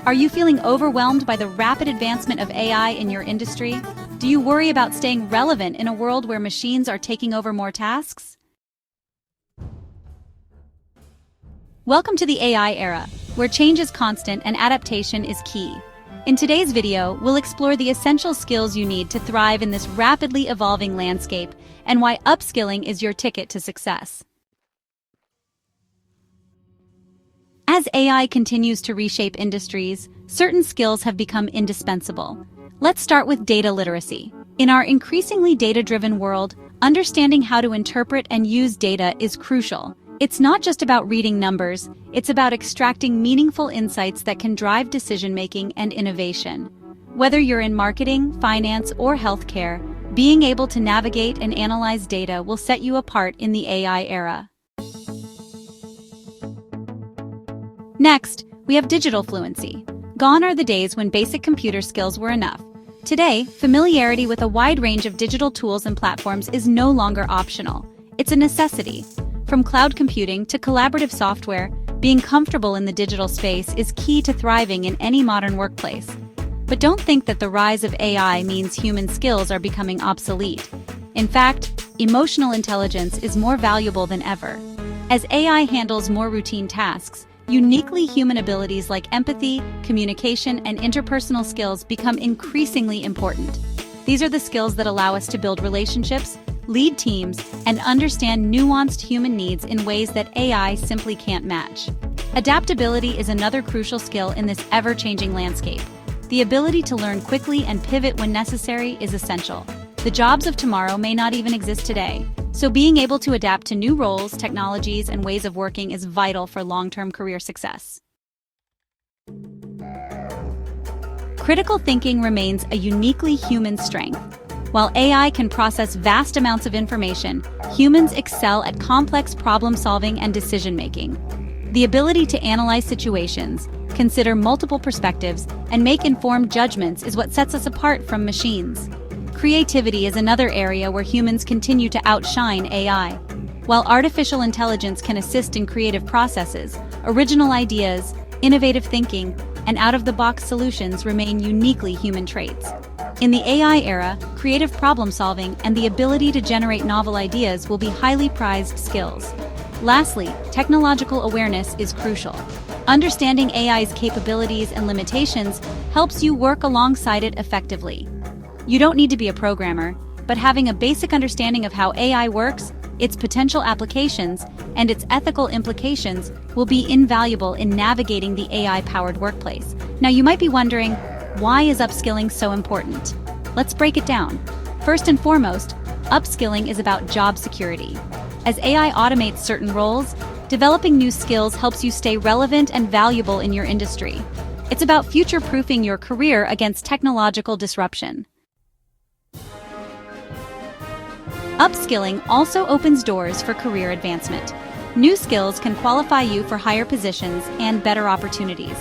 Are you feeling overwhelmed by the rapid advancement of AI in your industry? Do you worry about staying relevant in a world where machines are taking over more tasks? Welcome to the AI era, where change is constant and adaptation is key. In today's video, we'll explore the essential skills you need to thrive in this rapidly evolving landscape and why upskilling is your ticket to success. As AI continues to reshape industries, certain skills have become indispensable. Let's start with data literacy. In our increasingly data-driven world, understanding how to interpret and use data is crucial. It's not just about reading numbers, it's about extracting meaningful insights that can drive decision-making and innovation. Whether you're in marketing, finance, or healthcare, being able to navigate and analyze data will set you apart in the AI era. Next, we have digital fluency. Gone are the days when basic computer skills were enough. Today, familiarity with a wide range of digital tools and platforms is no longer optional. It's a necessity. From cloud computing to collaborative software, being comfortable in the digital space is key to thriving in any modern workplace. But don't think that the rise of AI means human skills are becoming obsolete. In fact, emotional intelligence is more valuable than ever. As AI handles more routine tasks, uniquely human abilities like empathy, communication, and interpersonal skills become increasingly important. These are the skills that allow us to build relationships, lead teams, and understand nuanced human needs in ways that AI simply can't match. Adaptability is another crucial skill in this ever-changing landscape. The ability to learn quickly and pivot when necessary is essential. The jobs of tomorrow may not even exist today, so being able to adapt to new roles, technologies, and ways of working is vital for long-term career success. Critical thinking remains a uniquely human strength. While AI can process vast amounts of information, humans excel at complex problem-solving and decision-making. The ability to analyze situations, consider multiple perspectives, and make informed judgments is what sets us apart from machines. Creativity is another area where humans continue to outshine AI. While artificial intelligence can assist in creative processes, original ideas, innovative thinking, and out-of-the-box solutions remain uniquely human traits. In the AI era, creative problem-solving and the ability to generate novel ideas will be highly prized skills. Lastly, technological awareness is crucial. Understanding AI's capabilities and limitations helps you work alongside it effectively. You don't need to be a programmer, but having a basic understanding of how AI works, its potential applications, and its ethical implications will be invaluable in navigating the AI-powered workplace. Now, you might be wondering, why is upskilling so important? Let's break it down. First and foremost, upskilling is about job security. As AI automates certain roles, developing new skills helps you stay relevant and valuable in your industry. It's about future-proofing your career against technological disruption. Upskilling also opens doors for career advancement. New skills can qualify you for higher positions and better opportunities.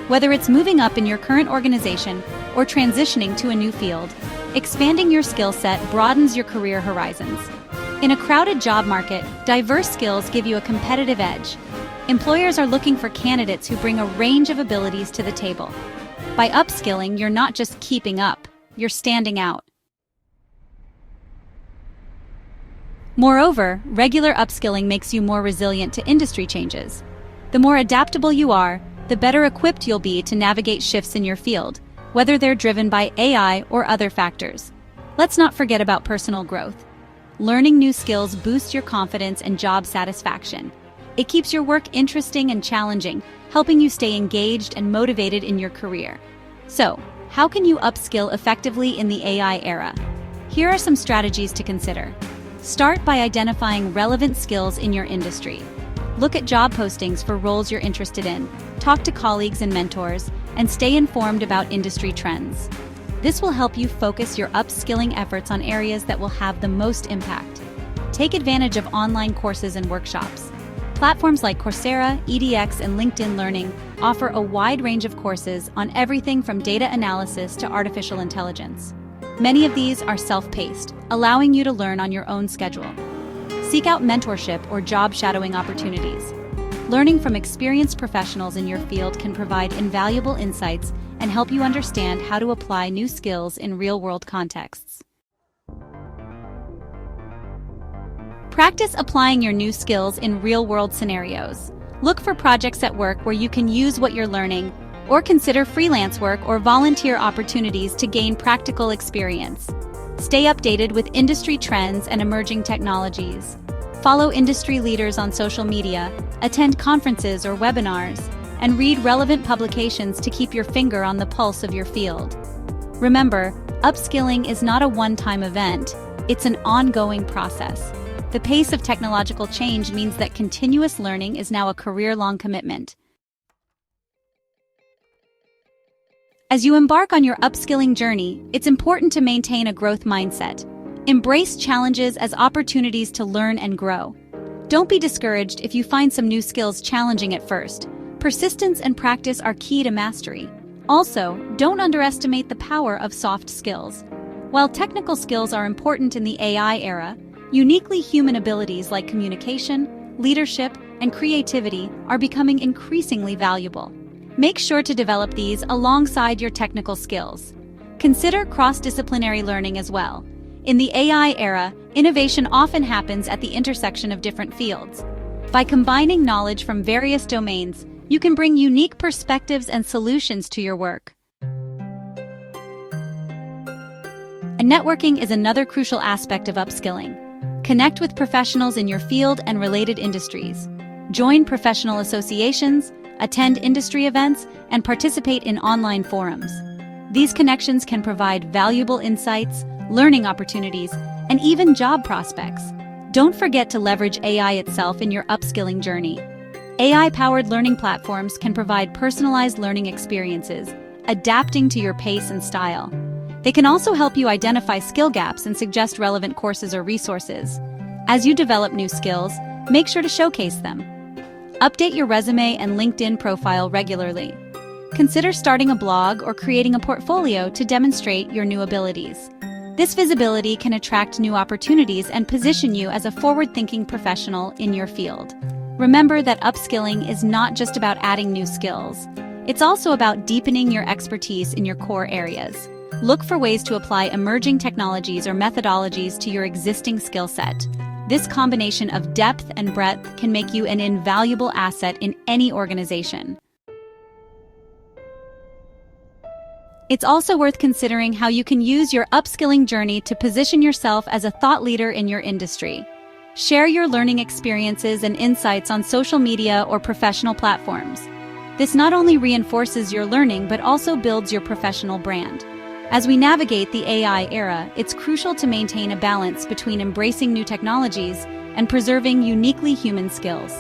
Whether it's moving up in your current organization or transitioning to a new field, expanding your skill set broadens your career horizons. In a crowded job market, diverse skills give you a competitive edge. Employers are looking for candidates who bring a range of abilities to the table. By upskilling, you're not just keeping up, you're standing out. Moreover, regular upskilling makes you more resilient to industry changes. The more adaptable you are, the better equipped you'll be to navigate shifts in your field, whether they're driven by AI or other factors. Let's not forget about personal growth. Learning new skills boosts your confidence and job satisfaction. It keeps your work interesting and challenging, helping you stay engaged and motivated in your career. So, how can you upskill effectively in the AI era? Here are some strategies to consider. Start by identifying relevant skills in your industry. Look at job postings for roles you're interested in, talk to colleagues and mentors, and stay informed about industry trends. This will help you focus your upskilling efforts on areas that will have the most impact. Take advantage of online courses and workshops. Platforms like Coursera, edX, and LinkedIn Learning offer a wide range of courses on everything from data analysis to artificial intelligence. Many of these are self-paced, allowing you to learn on your own schedule. Seek out mentorship or job shadowing opportunities. Learning from experienced professionals in your field can provide invaluable insights and help you understand how to apply new skills in real-world contexts. Practice applying your new skills in real-world scenarios. Look for projects at work where you can use what you're learning, or consider freelance work or volunteer opportunities to gain practical experience. Stay updated with industry trends and emerging technologies. Follow industry leaders on social media, attend conferences or webinars, and read relevant publications to keep your finger on the pulse of your field. Remember, upskilling is not a one-time event, it's an ongoing process. The pace of technological change means that continuous learning is now a career-long commitment. As you embark on your upskilling journey, it's important to maintain a growth mindset. Embrace challenges as opportunities to learn and grow. Don't be discouraged if you find some new skills challenging at first. Persistence and practice are key to mastery. Also, don't underestimate the power of soft skills. While technical skills are important in the AI era, uniquely human abilities like communication, leadership, and creativity are becoming increasingly valuable. Make sure to develop these alongside your technical skills. Consider cross-disciplinary learning as well. In the AI era, innovation often happens at the intersection of different fields. By combining knowledge from various domains, you can bring unique perspectives and solutions to your work. And networking is another crucial aspect of upskilling. Connect with professionals in your field and related industries. Join professional associations, attend industry events, and participate in online forums. These connections can provide valuable insights, learning opportunities, and even job prospects. Don't forget to leverage AI itself in your upskilling journey. AI-powered learning platforms can provide personalized learning experiences, adapting to your pace and style. They can also help you identify skill gaps and suggest relevant courses or resources. As you develop new skills, make sure to showcase them. Update your resume and LinkedIn profile regularly. Consider starting a blog or creating a portfolio to demonstrate your new abilities. This visibility can attract new opportunities and position you as a forward-thinking professional in your field. Remember that upskilling is not just about adding new skills. It's also about deepening your expertise in your core areas. Look for ways to apply emerging technologies or methodologies to your existing skill set. This combination of depth and breadth can make you an invaluable asset in any organization. It's also worth considering how you can use your upskilling journey to position yourself as a thought leader in your industry. Share your learning experiences and insights on social media or professional platforms. This not only reinforces your learning but also builds your professional brand. As we navigate the AI era, it's crucial to maintain a balance between embracing new technologies and preserving uniquely human skills.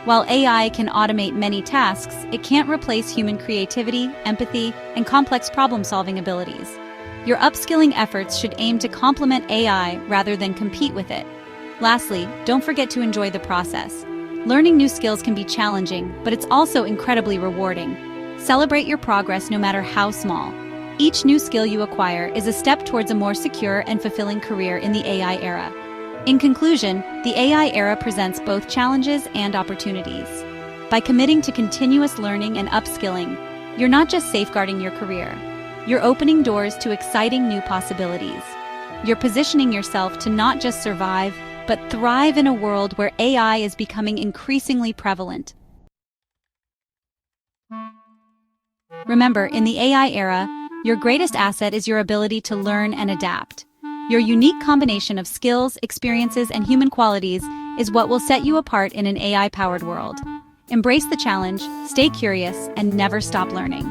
While AI can automate many tasks, it can't replace human creativity, empathy, and complex problem-solving abilities. Your upskilling efforts should aim to complement AI rather than compete with it. Lastly, don't forget to enjoy the process. Learning new skills can be challenging, but it's also incredibly rewarding. Celebrate your progress no matter how small. Each new skill you acquire is a step towards a more secure and fulfilling career in the AI era. In conclusion, the AI era presents both challenges and opportunities. By committing to continuous learning and upskilling, you're not just safeguarding your career, you're opening doors to exciting new possibilities. You're positioning yourself to not just survive, but thrive in a world where AI is becoming increasingly prevalent. Remember, in the AI era, your greatest asset is your ability to learn and adapt. Your unique combination of skills, experiences, and human qualities is what will set you apart in an AI-powered world. Embrace the challenge, stay curious, and never stop learning.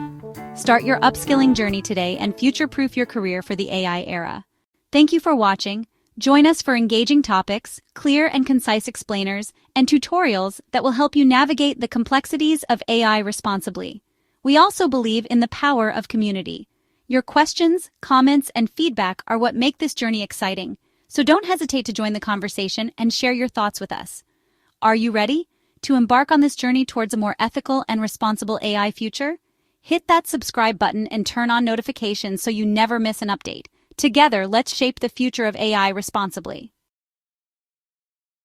Start your upskilling journey today and future-proof your career for the AI era. Thank you for watching. Join us for engaging topics, clear and concise explainers, and tutorials that will help you navigate the complexities of AI responsibly. We also believe in the power of community. Your questions, comments, and feedback are what make this journey exciting, so don't hesitate to join the conversation and share your thoughts with us. Are you ready to embark on this journey towards a more ethical and responsible AI future? Hit that subscribe button and turn on notifications so you never miss an update. Together, let's shape the future of AI responsibly.